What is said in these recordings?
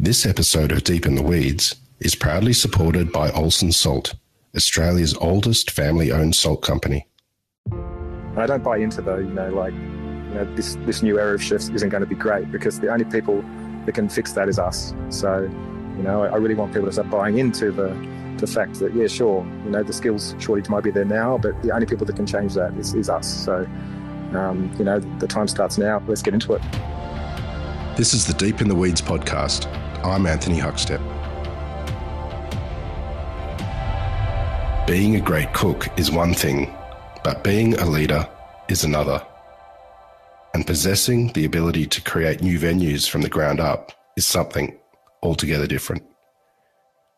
This episode of Deep in the Weeds is proudly supported by Olsen Salt, Australia's oldest family-owned salt company. I don't buy into this new era of chefs isn't going to be great, because the only people that can fix that is us. So, I really want people to start buying into the fact that, yeah, sure, the skills shortage might be there now, but the only people that can change that is us. So, the time starts now. Let's get into it. This is the Deep in the Weeds podcast. I'm Anthony Huckstep. Being a great cook is one thing, but being a leader is another. And possessing the ability to create new venues from the ground up is something altogether different.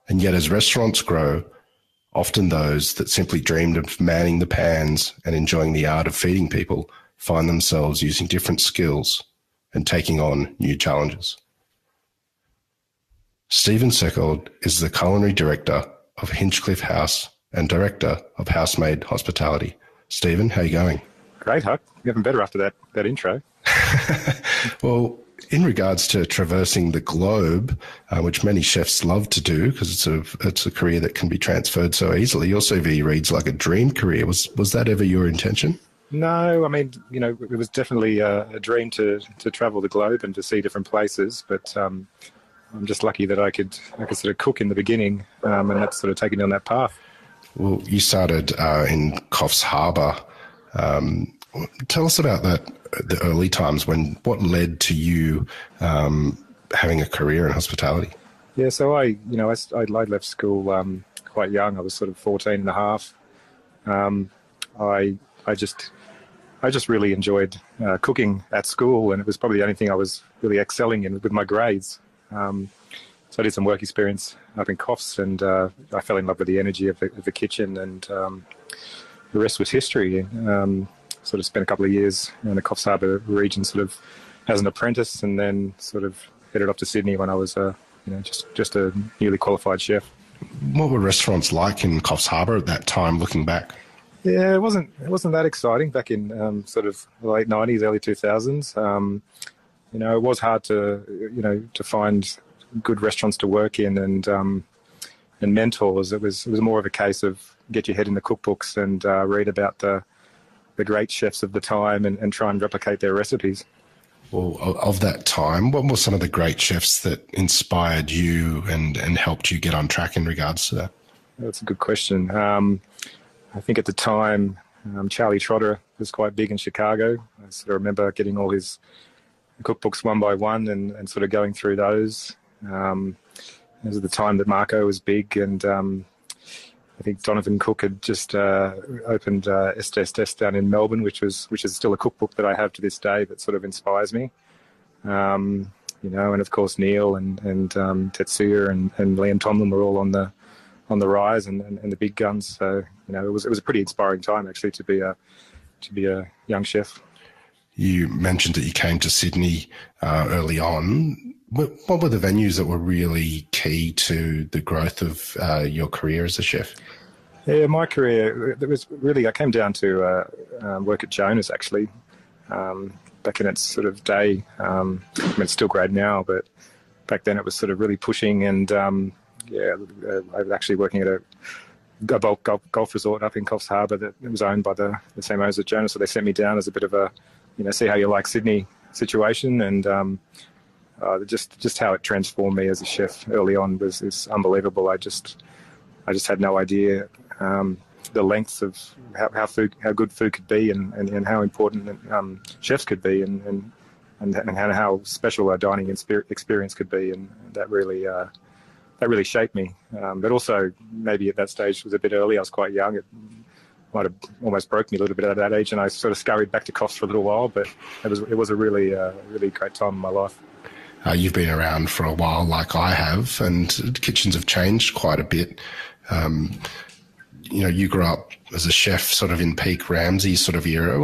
And yet as restaurants grow, often those that simply dreamed of manning the pans and enjoying the art of feeding people find themselves using different skills and taking on new challenges. Stephen Seckold is the culinary director of Hinchcliff House and director of Housemade Hospitality. Stephen, how are you going? Great, Huck. You're getting better after that intro. Well, in regards to traversing the globe, which many chefs love to do because it's a career that can be transferred so easily, your CV reads like a dream career. Was that ever your intention? No, I mean, it was definitely a dream to travel the globe and to see different places, but I'm just lucky that I could sort of cook in the beginning, and that's sort of taken me on that path. Well, you started in Coffs Harbour. Tell us about that, the early times, what led to you having a career in hospitality? Yeah, so I left school quite young. I was sort of 14 and a half. I just really enjoyed cooking at school, and it was probably the only thing I was really excelling in with my grades. So I did some work experience up in Coffs, and I fell in love with the energy of the kitchen, and the rest was history. Sort of spent a couple of years in the Coffs Harbour region sort of as an apprentice, and then sort of headed up to Sydney when I was just a newly qualified chef. What were restaurants like in Coffs Harbour at that time, looking back? Yeah, it wasn't that exciting back in sort of the late 90s, early 2000s. It was hard to find good restaurants to work in and mentors. It was more of a case of get your head in the cookbooks and read about the great chefs of the time and try and replicate their recipes. Well, of that time, what were some of the great chefs that inspired you and helped you get on track in regards to that? That's a good question. I think at the time, Charlie Trotter was quite big in Chicago. I sort of remember getting all his cookbooks one by one and sort of going through those. It was at the time that Marco was big, and I think Donovan Cook had just opened Estes down in Melbourne, which is still a cookbook that I have to this day that sort of inspires me. And of course Neil and Tetsuya and Liam Tomlin were all on the rise and the big guns. So it was a pretty inspiring time actually to be a young chef. You mentioned that you came to Sydney early on. What were the venues that were really key to the growth of your career as a chef? Yeah, my career, I came down to work at Jonas actually, back in its sort of day. It's still great now, but back then it was sort of really pushing, and I was actually working at a golf resort up in Coffs Harbour that was owned by the same owners as Jonas, so they sent me down as a bit of a, see how you like Sydney situation, and just how it transformed me as a chef early on is unbelievable. I just had no idea the lengths of how good food could be, and how important chefs could be, and how special a dining experience could be, and that really shaped me. But also maybe at that stage was a bit early. I was quite young. It might have almost broke me a little bit at that age, and I sort of scurried back to Coffs for a little while. But it was a really great time in my life. You've been around for a while, like I have, and kitchens have changed quite a bit. You grew up as a chef sort of in peak Ramsay sort of era.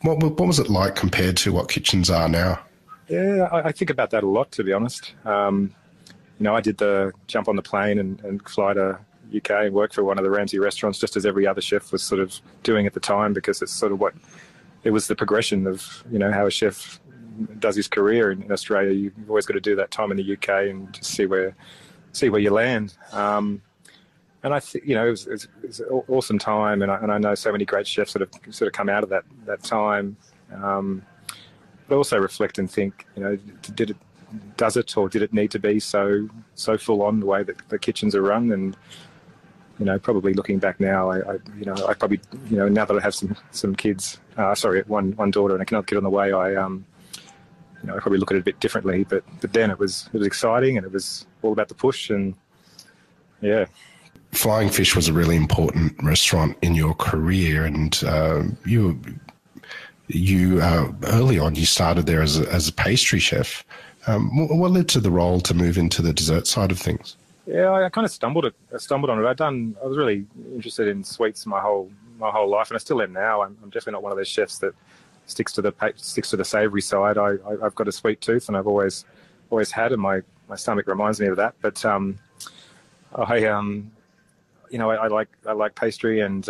What was it like compared to what kitchens are now? Yeah, I think about that a lot, to be honest. I did the jump on the plane and fly to UK and work for one of the Ramsay restaurants, just as every other chef was sort of doing at the time, because it's sort of it was the progression of, how a chef does his career in Australia, you've always got to do that time in the UK and just see where you land. And I think, it was an awesome time, and I know so many great chefs that have sort of come out of that time. But also reflect and think, does it or did it need to be so full on the way that the kitchens are run? And probably looking back now, I probably, now that I have some kids, one daughter and another kid on the way, I probably look at it a bit differently. But then it was exciting, and it was all about the push, and yeah. Flying Fish was a really important restaurant in your career, and you early on you started there as a pastry chef. What led to the role to move into the dessert side of things? Yeah, I kind of stumbled on it. I was really interested in sweets my whole life, and I still am now. I'm definitely not one of those chefs that sticks to the savoury side. I've got a sweet tooth, and I've always had, and my stomach reminds me of that. But I like pastry, and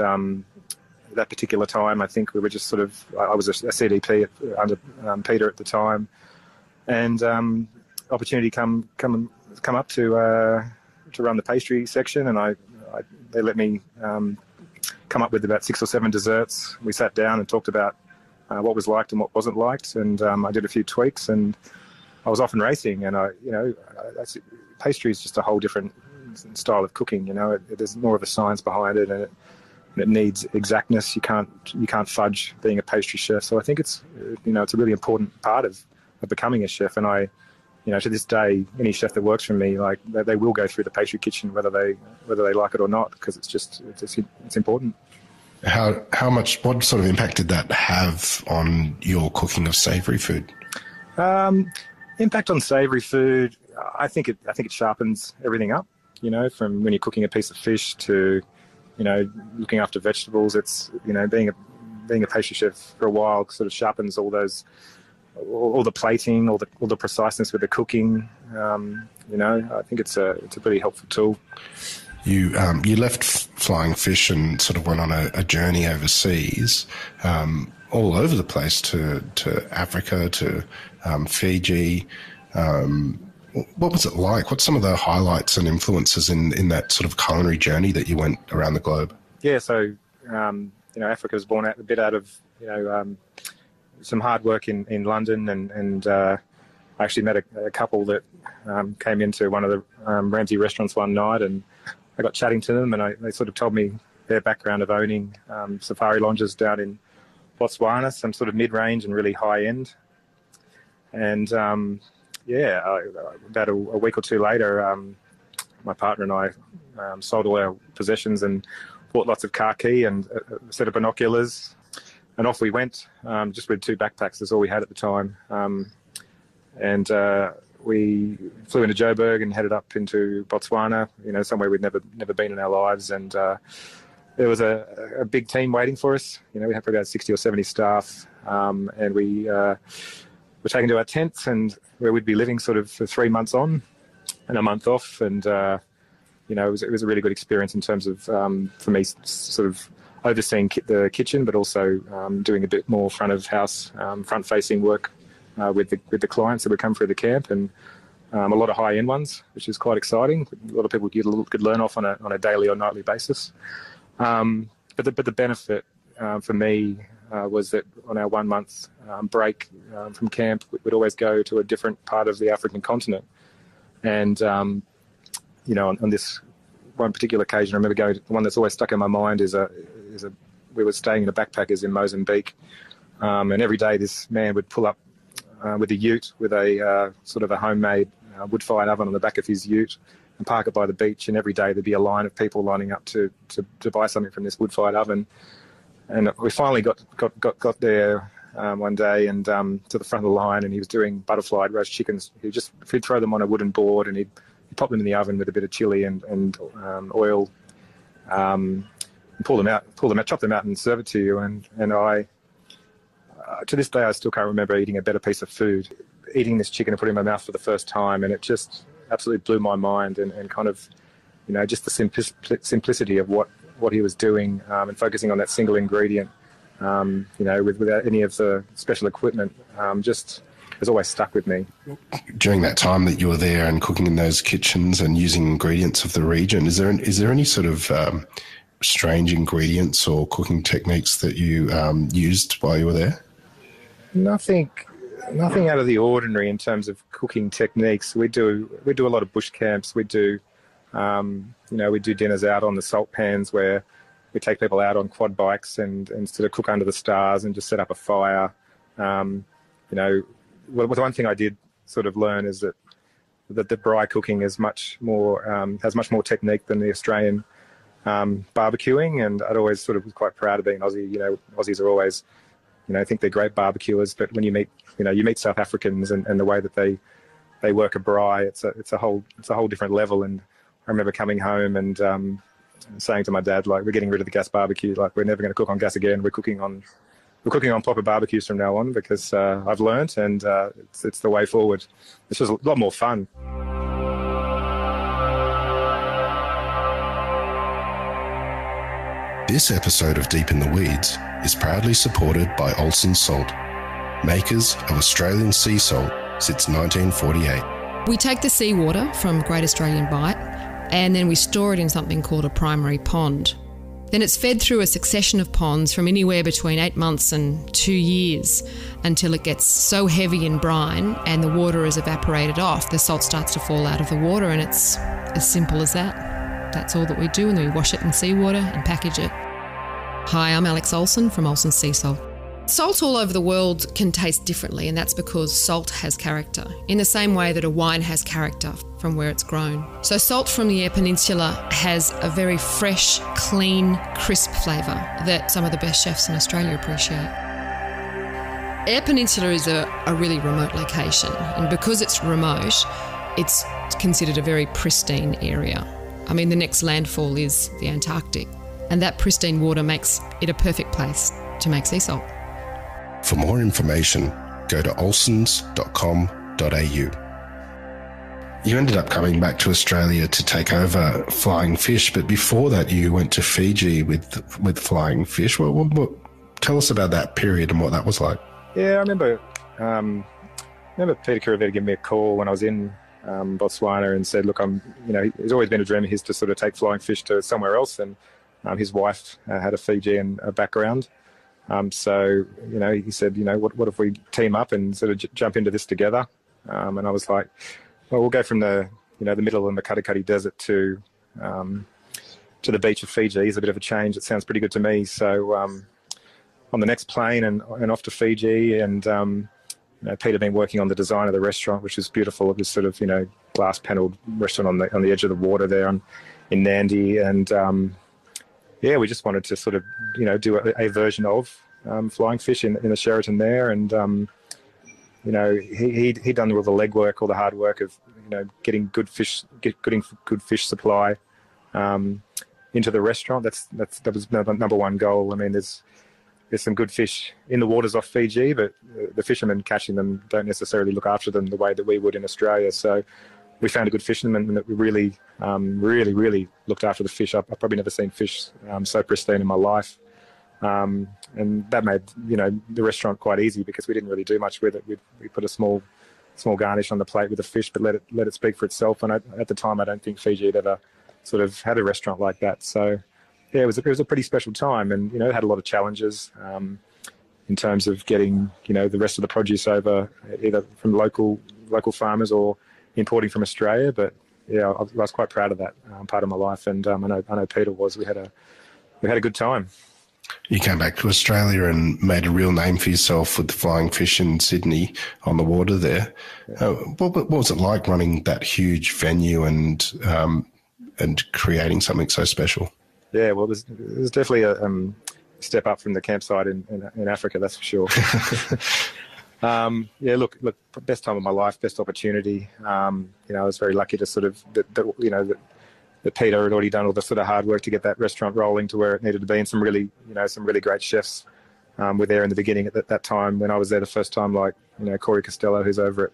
that particular time, I think we were just sort of, I was a CDP under Peter at the time, and opportunity come up to run the pastry section, and they let me come up with about 6 or 7 desserts. We sat down and talked about what was liked and what wasn't liked, and I did a few tweaks, and I was off and racing. And pastry is just a whole different style of cooking. There's more of a science behind it, and it needs exactness. You can't fudge being a pastry chef. So I think it's a really important part of becoming a chef. And I, to this day, any chef that works for me, like they will go through the pastry kitchen whether they like it or not, because it's important. What sort of impact did that have on your cooking of savoury food? Impact on savoury food, I think it sharpens everything up. From when you're cooking a piece of fish to, looking after vegetables. It's, being a pastry chef for a while sort of sharpens all the plating, all the preciseness with the cooking. I think it's a pretty helpful tool. You left Flying Fish and sort of went on a journey overseas, all over the place, to Africa, to Fiji. What was it like? What's some of the highlights and influences in that sort of culinary journey that you went around the globe? Yeah, so Africa was born a bit out of some hard work in London, and I actually met a couple that came into one of the Ramsay restaurants one night, and I got chatting to them, and they sort of told me their background of owning safari lounges down in Botswana, some sort of mid-range and really high-end. And about a week or two later, my partner and I sold all our possessions and bought lots of car key and a set of binoculars, and off we went, just with 2 backpacks. That's all we had at the time. And we flew into Joburg and headed up into Botswana, somewhere we'd never been in our lives. And there was a big team waiting for us. We had about 60 or 70 staff, and we were taken to our tents, and where we'd be living sort of for 3 months on and a month off. And it was a really good experience in terms of, for me, sort of overseeing the kitchen, but also doing a bit more front of house, front facing work with the clients that would come through the camp, and a lot of high end ones, which is quite exciting. A lot of people could learn off on a daily or nightly basis. But the benefit for me was that on our 1 month break from camp, we'd always go to a different part of the African continent. And, on this one particular occasion, I remember going to the one that's always stuck in my mind we were staying in a backpackers in Mozambique. And every day this man would pull up with a ute with a sort of a homemade wood-fired oven on the back of his ute and park it by the beach. And every day there'd be a line of people lining up to buy something from this wood-fired oven. And we finally got there one day and to the front of the line, and he was doing butterflied roast chickens. He'd throw them on a wooden board, and he'd pop them in the oven with a bit of chili and oil, and pull them out, chop them out, and serve it to you. And I, to this day, I still can't remember eating a better piece of food. Eating this chicken and putting it in my mouth for the first time, and it just absolutely blew my mind. And kind of, just the simplicity of what he was doing, and focusing on that single ingredient, without any of the special equipment, just has always stuck with me. During that time that you were there and cooking in those kitchens and using ingredients of the region, is there any sort of strange ingredients or cooking techniques that you used while you were there? Nothing out of the ordinary in terms of cooking techniques. We do a lot of bush camps. We do we do dinners out on the salt pans where we take people out on quad bikes and sort of cook under the stars and just set up a fire. The one thing I did sort of learn is that the braai cooking is much more has much more technique than the Australian barbecuing, and I'd always sort of was quite proud of being Aussie. Aussies are always, think they're great barbecuers, but when you meet South Africans and the way that they work a braai, it's a whole different level. And I remember coming home and saying to my dad, like, we're getting rid of the gas barbecue, like we're never going to cook on gas again. We're cooking on proper barbecues from now on because I've learnt, and it's the way forward. It's just a lot more fun. This episode of Deep in the Weeds is proudly supported by Olsen's Salt, makers of Australian sea salt since 1948. We take the seawater from Great Australian Bight and then we store it in something called a primary pond. Then it's fed through a succession of ponds from anywhere between 8 months and 2 years until it gets so heavy in brine and the water is evaporated off, the salt starts to fall out of the water, and it's as simple as that. That's all that we do, and then we wash it in seawater and package it. Hi, I'm Alex Olsen from Olsen's Sea Salt. Salt all over the world can taste differently, and that's because salt has character, in the same way that a wine has character from where it's grown. So salt from the Eyre Peninsula has a very fresh, clean, crisp flavour that some of the best chefs in Australia appreciate. Eyre Peninsula is a really remote location, and because it's remote, it's considered a very pristine area. I mean, the next landfall is the Antarctic, and that pristine water makes it a perfect place to make sea salt. For more information, go to olsens.com.au. You ended up coming back to Australia to take over Flying Fish, but before that you went to Fiji with Flying Fish. Tell us about that period and what that was like. Yeah, I remember Peter Kiravetta gave me a call when I was in Botswana and said, look, it's always been a dream of his to sort of take Flying Fish to somewhere else, and his wife had a Fijian background. So he said, what if we team up and sort of jump into this together? And I was like, well, we'll go from the middle of the Mukata Desert to the beach of Fiji. It's a bit of a change. It sounds pretty good to me. So on the next plane and off to Fiji, and Peter had been working on the design of the restaurant, which was beautiful. It was sort of glass panelled restaurant on the edge of the water there in Nandi, and we just wanted to sort of, do a version of Flying Fish in the Sheraton there. And, he'd done all the legwork, all the hard work of, getting good fish supply into the restaurant. That was number one goal. I mean, there's some good fish in the waters off Fiji, but the fishermen catching them don't necessarily look after them the way that we would in Australia. So we found a good fisherman that really, really looked after the fish. I've probably never seen fish so pristine in my life. And that made, the restaurant quite easy because we didn't really do much with it. We put a small garnish on the plate with the fish, but let it speak for itself. And at the time, I don't think Fiji had ever sort of had a restaurant like that. So, yeah, it was a pretty special time, and, it had a lot of challenges in terms of getting, the rest of the produce over either from local farmers or importing from Australia. But yeah, I was quite proud of that part of my life, and I know Peter was. We had a good time. You came back to Australia and made a real name for yourself with the Flying Fish in Sydney on the water there. What was it like running that huge venue and creating something so special? Yeah, well, there's definitely a step up from the campsite in Africa, that's for sure. Look, best time of my life, best opportunity. I was very lucky to sort of that Peter had already done all the sort of hard work to get that restaurant rolling to where it needed to be, and some really great chefs were there in the beginning at that time when I was there the first time, like Corey Costello, who's over at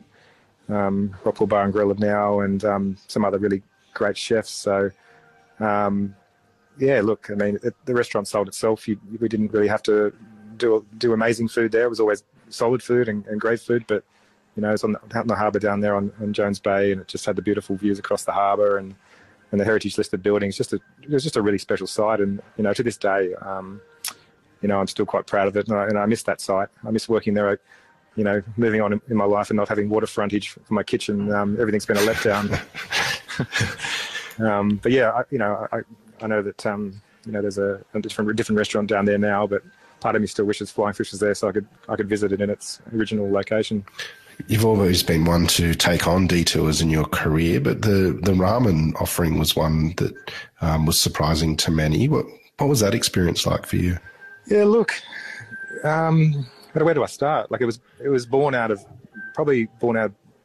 Rockpool Bar and Grill now, and some other really great chefs. So look, I mean, the restaurant sold itself. We didn't really have to do amazing food there. It was always solid food and great food, but it's out on the harbour down there on Jones Bay, and it just had the beautiful views across the harbour and the heritage listed buildings. It was just a really special site, and to this day, I'm still quite proud of it, and I miss that site. I miss working there. Moving on in my life and not having water frontage for my kitchen, everything's been a letdown. But yeah, I know that there's a different restaurant down there now, but part of me still wishes Flying Fish was there so I could visit it in its original location. You've always been one to take on detours in your career, but the ramen offering was one that was surprising to many. What was that experience like for you? Yeah, look, where do I start? Like, it was born out of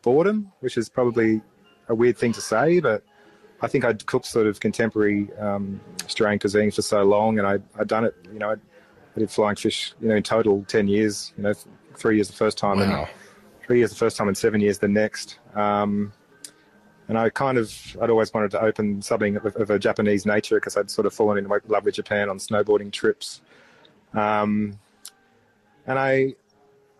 boredom, which is probably a weird thing to say, but I think I'd cooked sort of contemporary Australian cuisine for so long, and I'd done it. I did Flying Fish, in total 10 years. 3 years the first time, wow. and 3 years the first time, and 7 years the next. And I'd always wanted to open something of a Japanese nature because I'd sort of fallen into love with Japan on snowboarding trips. And I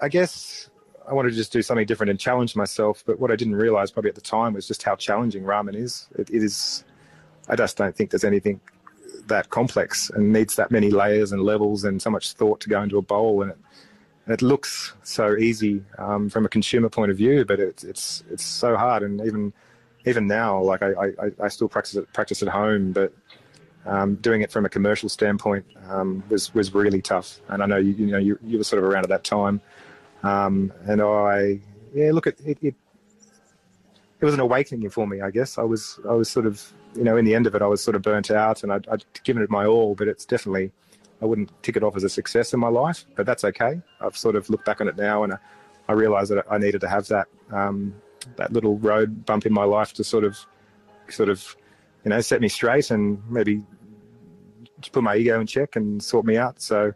guess I wanted to just do something different and challenge myself. But what I didn't realise probably at the time was just how challenging ramen is. It is. I just don't think there's anything that complex and needs that many layers and levels and so much thought to go into a bowl. And it looks so easy from a consumer point of view, but it's so hard. And even now, like I still practice at home, but doing it from a commercial standpoint was really tough. And I know you were sort of around at that time, and it was an awakening for me, I guess. I was sort of in the end of it, I was sort of burnt out, and I'd given it my all, but it's definitely, I wouldn't tick it off as a success in my life, but that's okay. I've sort of looked back on it now, and I realised that I needed to have that little road bump in my life to sort of set me straight and maybe just put my ego in check and sort me out. So,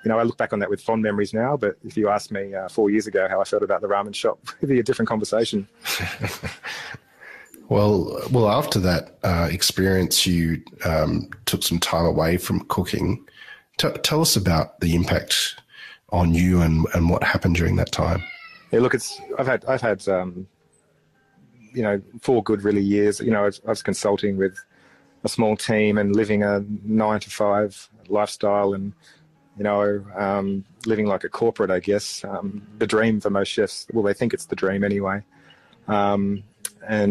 I look back on that with fond memories now, but if you asked me 4 years ago how I felt about the ramen shop, it'd be a different conversation. Well, after that experience, you took some time away from cooking. Tell us about the impact on you and what happened during that time. Yeah, look, I've had 4 good really years. I was consulting with a small team and living a 9-to-5 lifestyle, and living like a corporate, I guess, the dream for most chefs. Well, they think it's the dream anyway. And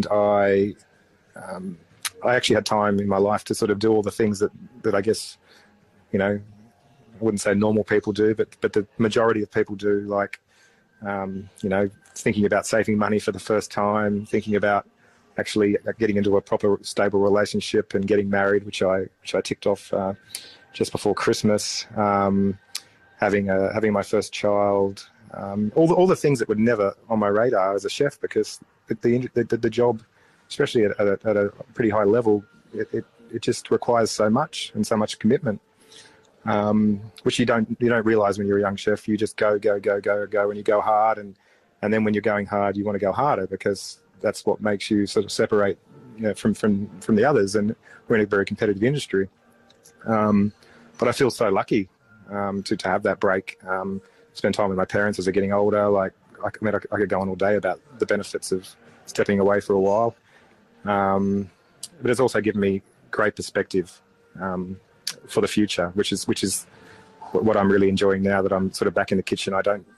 I actually had time in my life to sort of do all the things that I guess, I wouldn't say normal people do, but the majority of people do, like, thinking about saving money for the first time, thinking about actually getting into a proper stable relationship and getting married, which I ticked off just before Christmas, having my first child, all the things that were never on my radar as a chef, because the job, especially at a pretty high level, it just requires so much and so much commitment, which you don't realize when you're a young chef. You just go, and you go hard, and then when you're going hard, you want to go harder, because that's what makes you sort of separate from the others, and we're in a very competitive industry. But I feel so lucky to have that break, spend time with my parents as they're getting older. Like, I could go on all day about the benefits of stepping away for a while. But it's also given me great perspective for the future, which is what I'm really enjoying now that I'm sort of back in the kitchen. I don't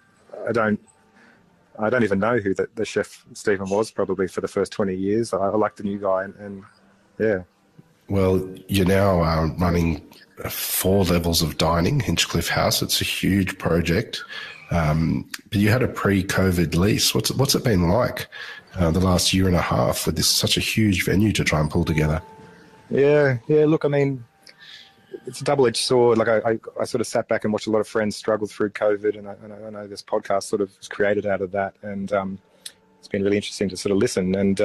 even know who the chef Stephen was probably for the first 20 years. I like the new guy, and yeah. Well, you're now running 4 levels of dining, Hinchcliff House. It's a huge project. But you had a pre-COVID lease. What's it been like the last year and a half with such a huge venue to try and pull together? Yeah. Look, I mean, it's a double-edged sword. Like, I sort of sat back and watched a lot of friends struggle through COVID, and I know this podcast sort of was created out of that, and it's been really interesting to sort of listen. And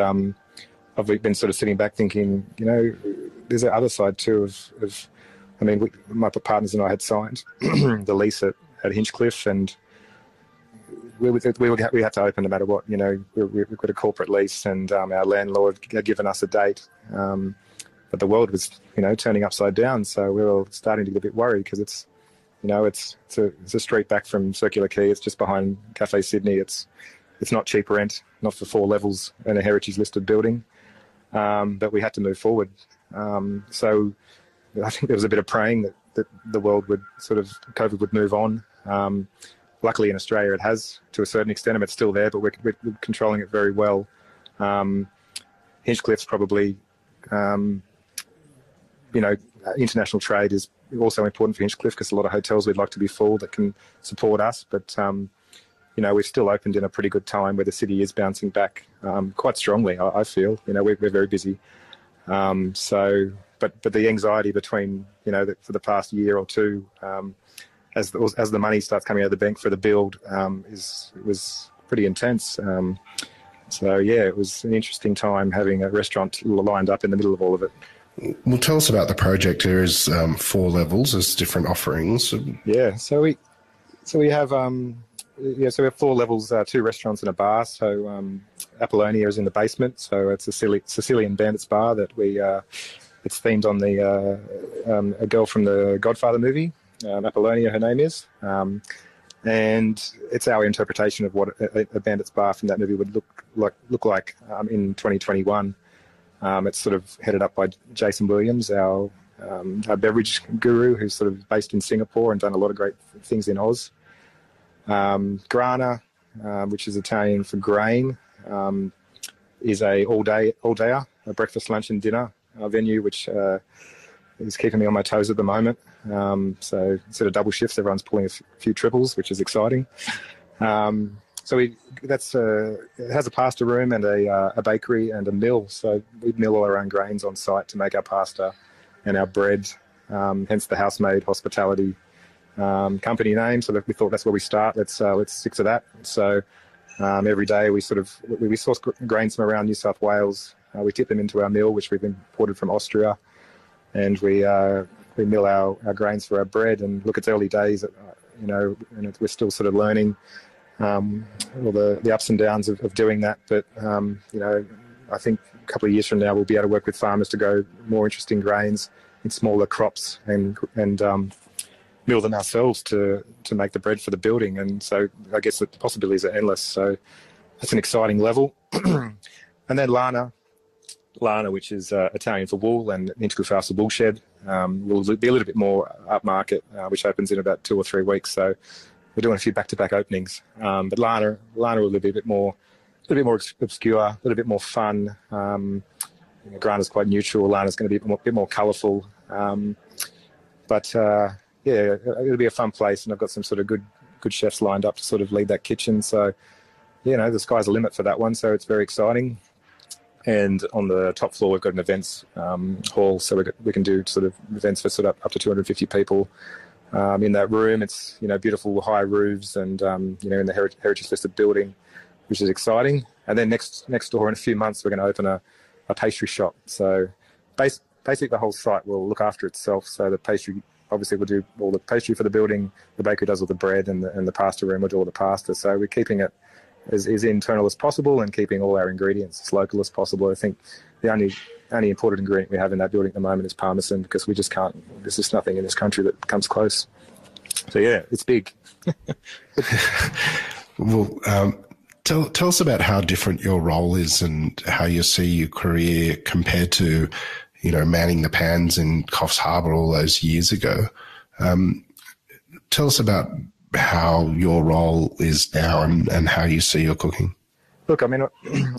I've been sort of sitting back thinking, there's the other side too of I mean, my partners and I had signed the lease at Hinchcliff, and we had to open no matter what. We've got a corporate lease, and our landlord had given us a date. But the world was, turning upside down. So we were starting to get a bit worried, because it's a street back from Circular Quay. It's just behind Cafe Sydney. It's it's not cheap rent, not for 4 levels in a heritage listed building. But we had to move forward. So I think there was a bit of praying that the world would COVID would move on. Luckily in Australia it has to a certain extent, and it's still there, but we're controlling it very well. Hinchcliff's probably, international trade is also important for Hinchcliff, because a lot of hotels we'd like to be full that can support us. But, we've still opened in a pretty good time where the city is bouncing back quite strongly, I feel. We're very busy. But the anxiety between, for the past year or two, as the money starts coming out of the bank for the build, was pretty intense. It was an interesting time having a restaurant lined up in the middle of all of it. Well, tell us about the project. There is 4 levels, there's different offerings. Yeah, so we have 4 levels, 2 restaurants and a bar. So Apollonia is in the basement, so it's a Sicilian bandits bar that it's themed on a girl from the Godfather movie. Apollonia, her name is, and it's our interpretation of what a bandits bar from that movie would look like in 2021. It's sort of headed up by Jason Williams, our beverage guru, who's sort of based in Singapore and done a lot of great things in Oz. Grana, which is Italian for grain, is a all-dayer, a breakfast, lunch and dinner venue, which is keeping me on my toes at the moment. So instead of double shifts, everyone's pulling a few triples, which is exciting. It has a pasta room and a bakery and a mill. So we mill all our own grains on site to make our pasta and our bread, hence the Housemade hospitality company name. So we thought that's where we start. Let's stick to that. So every day we source grains from around New South Wales. We tip them into our mill, which we've imported from Austria, and we mill our grains for our bread. And look, it's early days, and we're still sort of learning all the ups and downs of doing that. But I think a couple of years from now we'll be able to work with farmers to grow more interesting grains in smaller crops and mill them ourselves to make the bread for the building. And so I guess the possibilities are endless. So that's an exciting level. And then Lana, which is Italian for wool, and Hinchcliff House of Woolshed, will be a little bit more upmarket, which opens in about 2 or 3 weeks. So we're doing a few back-to-back openings. But Lana will be a little bit more obscure, a little bit more fun. Grana's quite neutral. Lana's going to be a bit more colourful. It'll be a fun place, and I've got some sort of good chefs lined up to sort of lead that kitchen. So, the sky's the limit for that one. So it's very exciting. And on the top floor, we've got an events hall, so we can do sort of events for sort of up to 250 people in that room. It's beautiful high roofs, and in the heritage listed building, which is exciting. And then next door in a few months, we're going to open a pastry shop. So basically the whole site will look after itself. So the pastry, obviously, we'll do all the pastry for the building. The bakery does all the bread, and the pasta room will do all the pasta. So we're keeping it as internal as possible and keeping all our ingredients as local as possible. I think the only imported ingredient we have in that building at the moment is Parmesan, because we just can't. There's just nothing in this country that comes close. So it's big. Well, tell us about how different your role is and how you see your career compared to, manning the pans in Coffs Harbour all those years ago. Tell us about how your role is now and how you see your cooking. Look, I mean,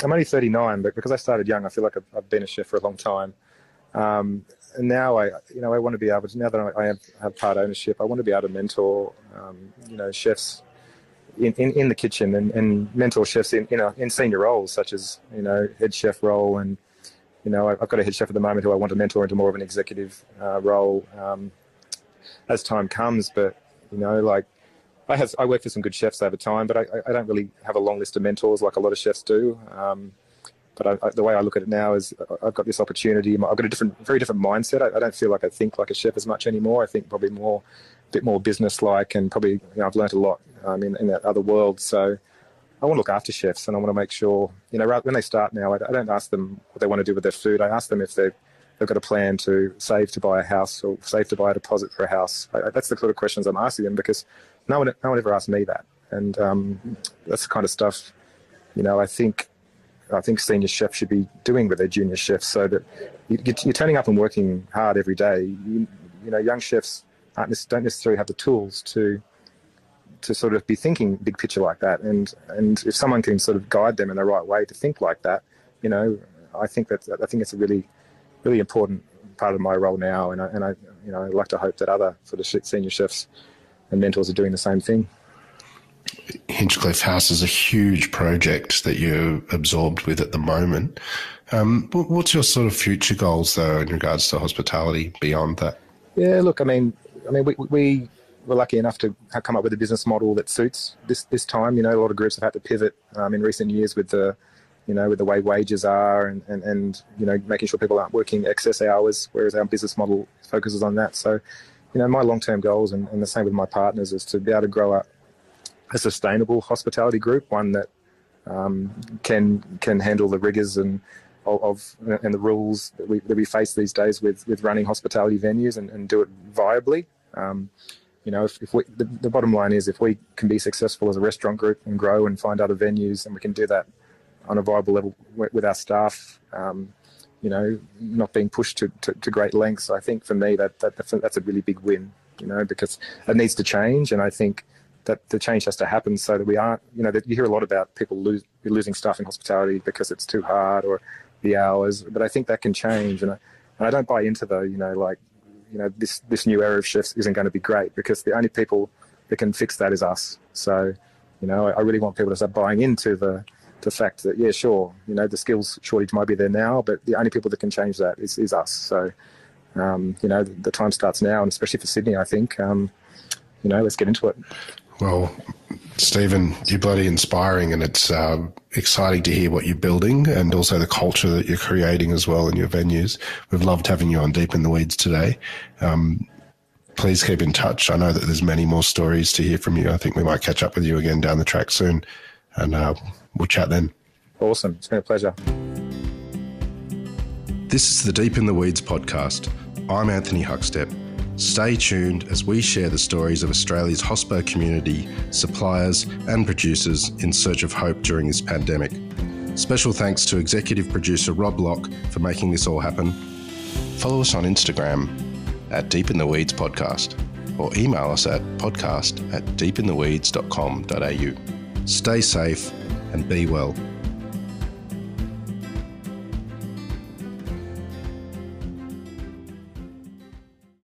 I'm only 39, but because I started young, I feel like I've been a chef for a long time. And now I want to be able to, now that I have part ownership, I want to be able to mentor, chefs in the kitchen and mentor chefs in senior roles, such as, head chef role. And, I've got a head chef at the moment who I want to mentor into more of an executive role as time comes. But, I work for some good chefs over time, but I don't really have a long list of mentors like a lot of chefs do. But the way I look at it now is I've got this opportunity. I've got a very different mindset. I don't feel like I think like a chef as much anymore. I think probably a bit more business-like, and probably I've learned a lot in that other world. So I want to look after chefs, and I want to make sure, when they start now, I don't ask them what they want to do with their food. I ask them if they've got a plan to save to buy a house or save to buy a deposit for a house. That's the sort of questions I'm asking them, because no one ever asked me that. And that's the kind of stuff I think senior chefs should be doing with their junior chefs, so that you're turning up and working hard every day. Young chefs don't necessarily have the tools to sort of be thinking big picture like that, and if someone can sort of guide them in the right way to think like that, I think it's a really, really important part of my role now, and I'd like to hope that other sort of senior chefs and mentors are doing the same thing. Hinchcliff House is a huge project that you're absorbed with at the moment. What's your sort of future goals, though, in regards to hospitality beyond that? Yeah, look, we were lucky enough to come up with a business model that suits this time. A lot of groups have had to pivot in recent years with the way wages are and making sure people aren't working excess hours, whereas our business model focuses on that. So, my long-term goals and the same with my partners is to be able to grow up a sustainable hospitality group, one that can handle the rigours and the rules that we face these days with running hospitality venues and do it viably. The bottom line is, if we can be successful as a restaurant group and grow and find other venues, and we can do that on a viable level with our staff, not being pushed to great lengths, I think for me that's a really big win, because it needs to change, and I think that the change has to happen so that we aren't, that you hear a lot about people losing staff in hospitality because it's too hard or the hours, but I think that can change, and I don't buy into this new era of chefs isn't going to be great, because the only people that can fix that is us. So, I really want people to start buying into the fact that, yeah, sure, the skills shortage might be there now, but the only people that can change that is us. So, the time starts now, and especially for Sydney, I think, let's get into it. Well, Stephen, you're bloody inspiring, and it's exciting to hear what you're building and also the culture that you're creating as well in your venues. We've loved having you on Deep in the Weeds today. Please keep in touch. I know that there's many more stories to hear from you. I think we might catch up with you again down the track soon, and we'll chat then. Awesome. It's been a pleasure. This is the Deep in the Weeds podcast. I'm Anthony Huckstep. Stay tuned as we share the stories of Australia's hospo community, suppliers and producers in search of hope during this pandemic. Special thanks to executive producer Rob Locke for making this all happen. Follow us on Instagram at Deep in the Weeds Podcast, or email us at podcast@deepintheweeds.com.au. Stay safe and be well.